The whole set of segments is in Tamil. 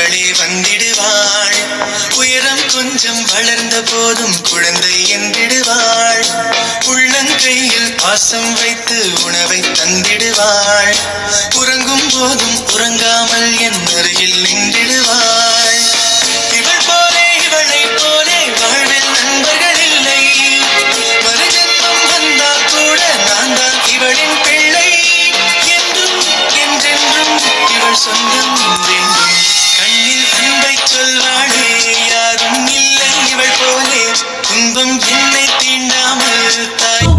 அவளே வந்திடுவாள். உயரம் கொஞ்சம் வளர்ந்த போதும் குழந்தை என்றிடுவாள். உள்ளங்கையில் பாசம் வைத்து உணவை தந்திடுவாள். உறங்கும் போதும் உறங்காமல் என் அருகில் நின்றிடுவாள். இவள் போலே இவளை போலே வாழ்வில் நண்பர்கள் இல்லை. மறுஜன்மம் வந்தால் கூட நான் தான் இவளின் பிள்ளை. என்றும் என்றென்றும் இவள் சொந்தம் வேண்டும். கண்ணில் அன்பை சொல்வாளே யாரும் இல்லை இவள் போலே. துன்பம் என்னை தீண்டாமல் தாய்.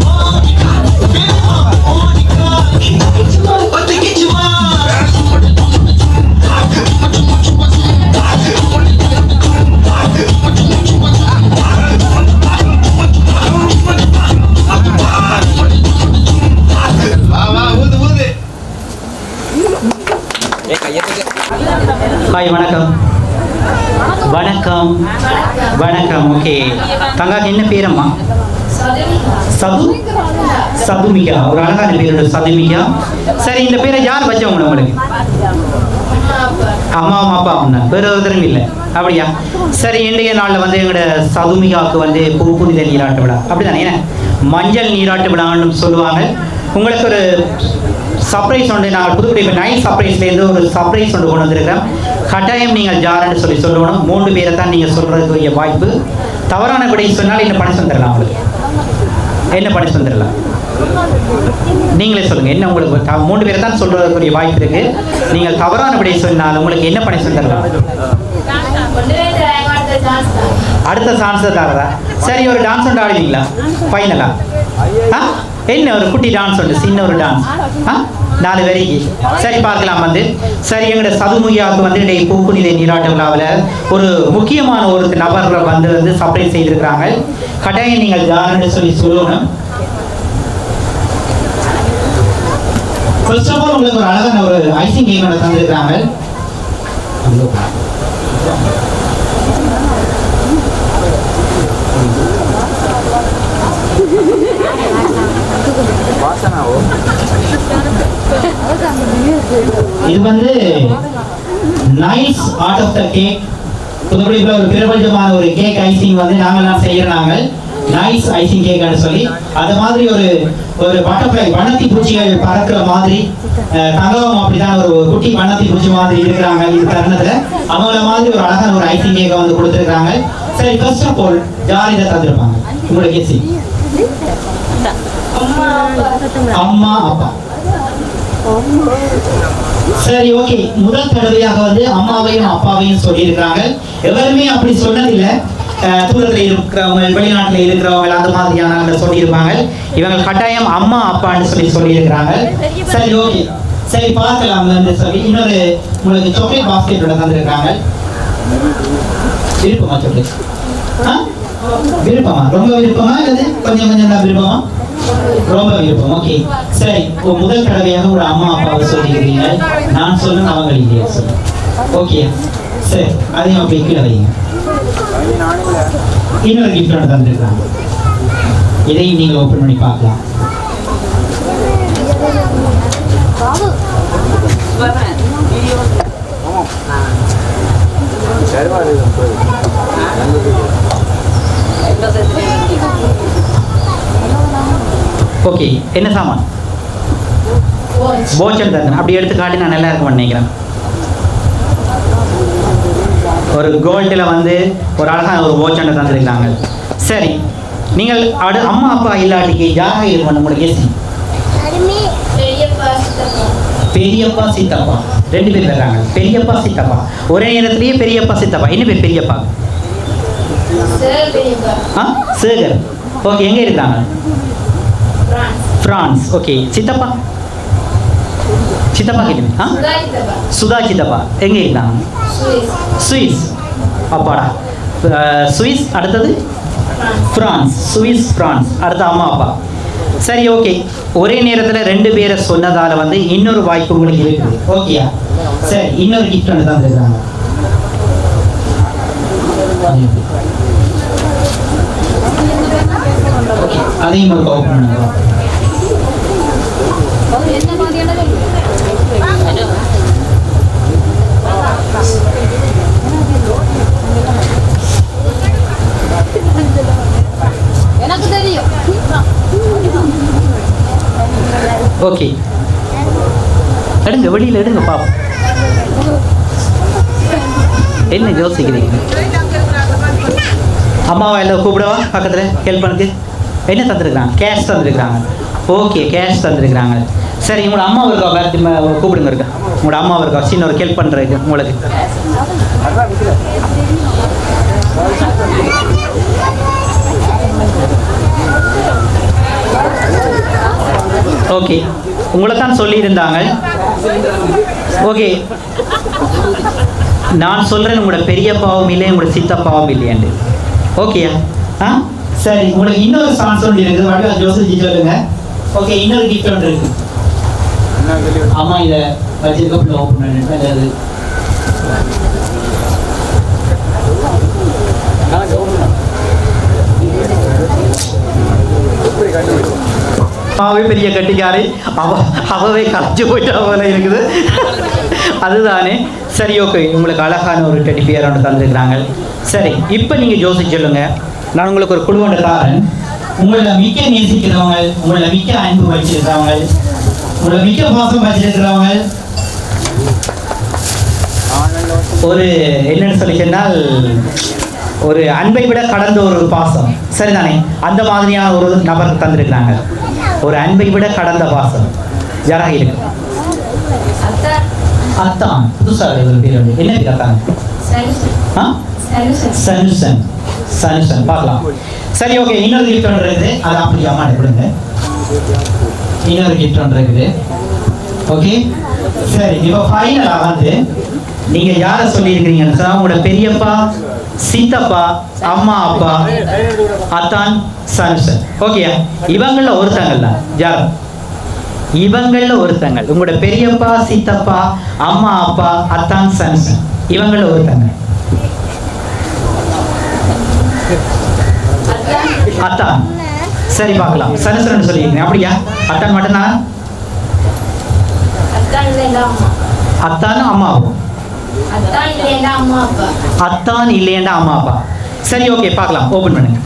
ஹாய், வணக்கம். வணக்கம் வணக்கம். ஓகே, தங்காக்கு என்ன பேரம்மா? சதுமிகா. ஒரு அழகான பேரோட சதுமிகா. சரி, இந்த பேரை யார் வச்சவங்க உங்களுக்கு? அம்மாவும் அப்பா ஒன்று, வேறு ஒருத்தரும் இல்லை, அப்படியா? சரி, இன்றைய நாளில் வந்து எங்களோட சதுமிகாவுக்கு வந்து புனித நீராட்டு விழா, அப்படிதானே? ஏன்னா மஞ்சள் நீராட்டு விழான்னு சொல்லுவாங்க. உங்களுக்கு ஒரு சர்ப்ரைஸ் ஒன்று நாங்கள் புதுக்குடி இப்போ நைட் சர்ப்ரைஸ்லேருந்து ஒரு சர்ப்ரைஸ் ஒன்று கொண்டு வந்திருக்கிறோம். கட்டாயம் நீங்கள் ஜாரன்னு சொல்லணும். 3 பேரை தான் நீங்கள் சொல்கிறதுக்குரிய வாய்ப்பு. தவறான விடை சொன்னால் என்ன பணம் தந்துடலாம் உங்களுக்கு? என்ன பணம் தந்துடலாம்? நீங்களே சொல்லுங்கள். என்ன உங்களுக்கு 3 பேரை தான் சொல்கிறதுக்குரிய வாய்ப்பு இருக்குது. நீங்கள் தவறான விடை சொன்னால் உங்களுக்கு என்ன பணம் தந்துடலாம்? அடுத்த சான்ஸை தரதா? சரி, ஒரு டான்ஸ் ஒன்று ஆடுவீங்களா ஃபைனலா? என்ன ஒரு குட்டி டான்ஸ் உண்டு, சின்ன ஒரு டான்ஸ் 4 வரைக்கு. சரி, பார்க்கலாம். வந்து சரி, எங்களோட சதுமுகியாவுக்கு வந்து இன்றைய பூப்புனித நீராட்டு விழாவில் ஒரு முக்கியமான ஒரு நபர் வந்து சர்ப்ரைஸ் செய்திருக்கிறாங்க. கட்டாயம் நீங்கள் யாருன்னு சொல்லணும். ஃபர்ஸ்ட் ஆஃப் ஆல் உங்களுக்கு ஒரு அழகான ஒரு ஐசிங் கேம் ஒன்று தந்திருக்கிறாங்க. இது வந்து nice art of the cake. புதுக்குடியில் ஒரு பிரபஞ்சமான ஒரு கேக் ஐசிங் வந்து நாங்கள்லாம் செய்யறாங்க. நைஸ் ஐசிங் கேக்னு சொல்லி அது மாதிரி ஒரு பட்டர்ஃப்ளை வண்ணத்தி பூச்சிகள் பறக்கிற மாதிரி தங்கவும் அப்படிதான் ஒரு குட்டி வண்ணத்தி பூச்சி மாதிரி இருக்கிறாங்க. இது தருணத்துல அவங்கள மாதிரி ஒரு அழகான ஒரு ஐசிங் கேக்கை வந்து கொடுத்துருக்காங்க. சரி, ஃபர்ஸ்ட் ஆஃப் ஆல் யார் இதை தந்துருப்பாங்க? உங்களோட கேசி. அம்மா அப்பா. சரி, ஓகே. முதல் தடவையாக வந்து அம்மாவையும் அப்பாவையும் சொல்லியிருக்காங்க. எவருமே அப்படி சொன்னதில்லை. தூரத்தில் இருக்கிறவங்க, வெளிநாட்டில் இருக்கிறவங்க அந்த மாதிரியான சொல்லியிருப்பாங்க. இவங்க கட்டாயம் அம்மா அப்பான்னு சொல்லியிருக்கிறாங்க. சரி, ஓகே. சரி, பார்க்கலாம் சொல்லி இன்னொரு உங்களுக்கு சாக்லேட் பாஸ்கெட்டோட தந்துருக்காங்க. விருப்பமா சாக்லேட்? விருப்பமா? ரொம்ப விருப்பமா இல்லை கொஞ்சம் கொஞ்சம் தான் விருப்பமா? ரொம்ப விருப்பம். ஓகே, சரி. முதல் தடவையாக ஒரு அம்மா அப்பாவை சொல்லிக்கிறீங்க. நான் சொல்லுங்க, அவங்க இல்லையா சொல்லுங்க. ஓகே, சரி. அதையும் அப்படி கீழே வைங்க. இன்னொரு கிஃப்ட் தந்துருக்காங்க. இதையும் நீங்க ஓப்பன் பண்ணி பார்க்கலாம். ஓகே, என்ன சாமான்? போச்சன் தந்தேன். அப்படி எடுத்து காட்டி நான் நல்லா இருக்கும் நினைக்கிறேன். ஒரு கோல்டில் வந்து ஒரு அழகான ஒரு போச்சனை தந்துருக்காங்க. சரி, நீங்கள் அம்மா அப்பா இல்லாட்டிக்கு யாராக இருக்கணும் உங்களுக்கு? கேசி. பெரியப்பா சித்தப்பா 2 பேர் இருக்காங்க. பெரியப்பா சித்தப்பா ஒரே நேரத்திலேயே பெரியப்பா சித்தப்பா. என்ன பேர் பெரியப்பா? சேகர். ஓகே, எங்கே இருக்காங்க? பிரான்ஸ். ஓகே, சித்தப்பா கிட்ட சுதா சித்தப்பா எங்கே இருக்காங்க? சுவிஸ். அப்பாடா, சுவிஸ். அடுத்தது பிரான்ஸ். Swiss, France. அடுத்த அம்மா அப்பா. சரி, ஓகே. ஒரே நேரத்தில் 2 பேரை சொன்னதால வந்து இன்னொரு வாய்ப்பு உங்களுக்கு இருக்குது. ஓகேயா? சரி, இன்னொரு கிஃப்ட் ஒன்று தான் இருக்காங்க. ஓகே, அதையும் ஒரு ஓப்பன் பண்ணுங்க. ஓகே, எடுங்க, வெளியில் எடுங்க பாப்போம். என்ன யோசிக்கிறீங்க? அம்மாவை எல்லாம் கூப்பிடவா பக்கத்தில் ஹெல்ப் பண்ணுக்கு? என்ன தந்துருக்குறாங்க? கேஷ் தந்துருக்குறாங்க. ஓகே, கேஷ் தந்துருக்குறாங்க. சரி, உங்களோட அம்மா இருக்கா வேறு கூப்பிடுங்க இருக்கா? உங்களோட அம்மா இருக்கா சின்ன ஒரு ஹெல்ப் பண்ணுறதுக்கு உங்களுக்கு? ஓகே, உங்களை தான் சொல்லியிருந்தாங்க. ஓகே, நான் சொல்கிறேன், உங்களோட பெரியப்பாவும் இல்லை, உங்களோட சித்தப்பாவும் இல்லையாண்டு. ஓகேயா? ஆ சரி, உங்களுக்கு இன்னொரு சான்ஸ் ஒன்று இருக்குது. வடிவா ஜோசிச்சு சொல்லுங்க. ஓகே, இன்னொரு கிஃப்ட் ஒன்று இருக்கு. ஆமாம், இதை வச்சிருக்க ஓப்பன் பண்ணிட்டு அவாவே பெரிய கட்டிக்காரி, அவவே கலைஞ்சு போயிட்டா போல இருக்குது. அதுதானே. சரி, ஓகே, உங்களுக்கு அழகான ஒரு டெடி பியர் ஒன்று தந்துருக்குறாங்க. சரி, இப்போ நீங்கள் யோசிச்சு சொல்லுங்க. நான் உங்களுக்கு ஒரு குழு ஒன்று தாரேன். உங்களை மிக்க நேசிக்கிறவங்க, உங்களை மிக்க அன்பு வச்சிருக்கிறவங்க, உங்களை மிக்க பாசம் வச்சிருக்கிறவங்க, ஒரு என்னன்னு சொல்லி சொன்னால் ஒரு அன்பை விட கடந்த ஒரு பாசம், சரிதானே? அந்த மாதிரியான ஒரு நபருக்கு தந்திருக்கிறாங்க. ஒரு அன்பை விட கடந்த பாசம் யாராக இருக்கு? அத்தான். புதுசாக ஒரு பேர் வந்து என்ன பேர்? அத்தான் சனுசன். சனுசன் பார்க்கலாம். சரி, ஓகே, இன்னொரு கிஃப்ட் ஒன்று இருக்குது. அது அப்படி அம்மா கொடுங்க. இன்னொரு கிஃப்ட் ஒன்று இருக்குது. ஓகே, சரி, இப்போ ஃபைனலாக வந்து நீங்கள் யாரை சொல்லியிருக்கிறீங்கன்னு சொன்னால் உங்களோட பெரியப்பா, சித்தப்பா, அம்மா, அப்பா, அத்தான், சனுசன். ஓகேயா? இவங்களில் ஒருத்தங்கள் தான் யார்? இவங்களில் ஒருத்தங்கள். உங்களோட பெரியப்பா, சித்தப்பா, அம்மா, அப்பா, அத்தான், சனுசன், இவங்களில் ஒருத்தங்க. அத்தான். சரி, பார்க்கலாம். சனுசன் சொல்லியிருக்கேன். அப்படியா? அத்தான் மட்டும்தானா? அத்தான் அம்மாவும் அத்தான் இல்லையண்டா அம்மா அப்பா. சரி, ஓகே, பார்க்கலாம். ஓபன் பண்ணுங்க.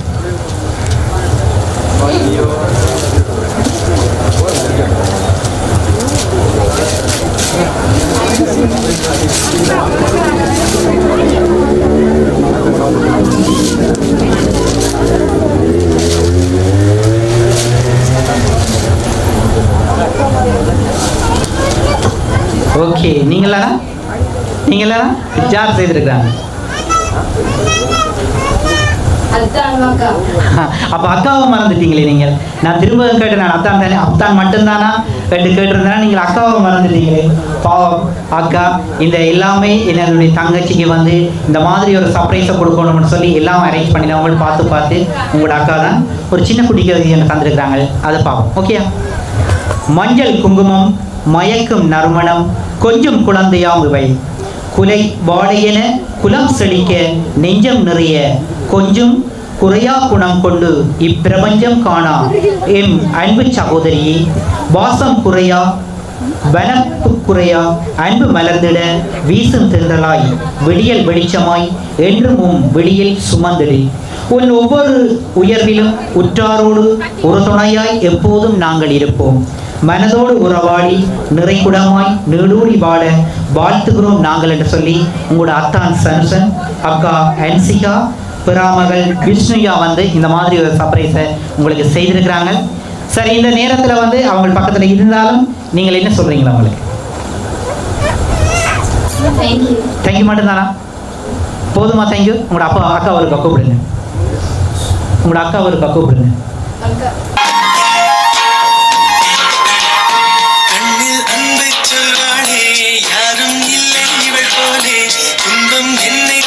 ஓகே, நீங்களா யார் செய்திருக்கிறாங்க? அப்ப அக்காவை மறந்துட்டீங்களே நீங்கள். நான் திரும்ப கேட்டேன், நான் அத்தான் தானே, அத்தான் மட்டும்தானா கேட்டிருந்தேன்னா நீங்கள் அக்காவை மறந்துட்டீங்களே. பாவம் அக்கா. இந்த எல்லாமே என்னுடைய தங்கச்சிக்கு வந்து இந்த மாதிரி ஒரு சர்ப்ரைஸை கொடுக்கணும்னு சொல்லி எல்லாம் அரேஞ்ச் பண்ணி அவங்களும் பார்த்து உங்களோட அக்கா தான் ஒரு சின்ன குடிக்கிறது எனக்கு தந்துருக்குறாங்க. அதை பார்ப்போம். ஓகேயா? மஞ்சள் குங்குமம், மயக்கும் நறுமணம், கொஞ்சம் குழந்தையாம் இவை, குலை வாழையென குலம் செழிக்க நெஞ்சம் நிறைய, கொஞ்சம் குறையா குணம் கொண்டு இப்பிரபஞ்சம் காணா எம் அன்பு சகோதரியே, வாசம் குறையா வனப்பு குறையா அன்பு மலர்ந்திட வீசும் தென்றலாய் விடியல் வெளிச்சமாய் என்றும் வெளியில் சுமந்திடு. உன் ஒவ்வொரு உயர்விலும் உற்றாரோடு ஒரு துணையாய் எப்போதும் நாங்கள் இருப்போம். மனதோடு உறவாடி நிறைகுடமாய் நீடூடி வாழ வாழ்த்துகிறோம் நாங்கள் என்று சொல்லி உங்களோட அத்தான் சனுசன், அக்கா அன்சிகா, பிராமகள் விஷ்ணுயா வந்து இந்த மாதிரி ஒரு சர்ப்ரைஸை உங்களுக்கு செய்திருக்கிறாங்க. சரி, இந்த நேரத்தில் வந்து அவங்க பக்கத்தில் இருந்தாலும் நீங்கள் என்ன சொல்கிறீங்களா? உங்களுக்கு தேங்க்யூ மட்டும்தானா? போதுமா? தேங்க்யூ. உங்களோட அக்கா ஒரு கூப்பிடுங்க. உங்களோட அக்கா ஒரு கூப்பிடுங்க. கண்ணில் அன்பை சொல்வாளே, யாரும் இல்லை இவள் போலே, துன்பம் என்னை